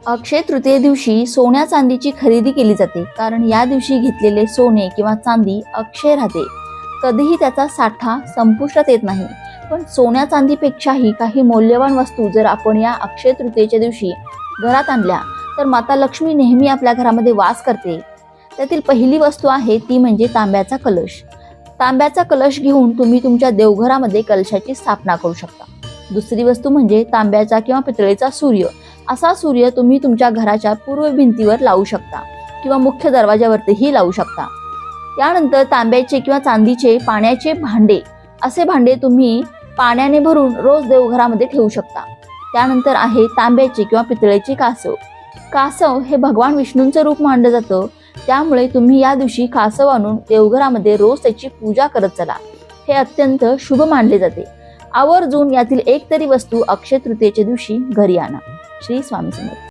अक्षय तृतीये दिवशी सोन्या चांदीची खरेदी केली जाते, कारण या दिवशी घेतलेले सोने किंवा चांदी अक्षय राहते. कधीही त्याचा साठा संपुष्टात येत नाही. पण सोन्या चांदीपेक्षाही काही मौल्यवान वस्तू जर आपण या अक्षय तृतीयेच्या दिवशी घरात आणल्या तर माता लक्ष्मी नेहमी आपल्या घरामध्ये वास करते. त्यातील पहिली वस्तू आहे ती म्हणजे तांब्याचा कलश. तांब्याचा कलश घेऊन तुम्ही तुमच्या देवघरामध्ये कलशाची स्थापना करू शकता. दुसरी वस्तू म्हणजे तांब्याचा किंवा पितळेचा सूर्य. असा सूर्य तुम्ही तुमच्या घराच्या पूर्व भिंतीवर लावू शकता किंवा मुख्य दरवाजावरतीही लावू शकता. त्यानंतर तांब्याचे किंवा चांदीचे पाण्याचे भांडे, असे भांडे तुम्ही पाण्याने भरून रोज देवघरामध्ये ठेवू शकता. त्यानंतर आहे तांब्याचे किंवा पितळेचे कासव. कासव हे भगवान विष्णूंचं रूप मानलं जातं, त्यामुळे तुम्ही या दिवशी कासव आणून देवघरामध्ये रोज त्याची पूजा करत चला. हे अत्यंत शुभ मानले जाते. आवर्जून यातील एक तरी वस्तू अक्षय तृतीयेच्या दिवशी घरी आणा. श्री स्वामी समर्थ.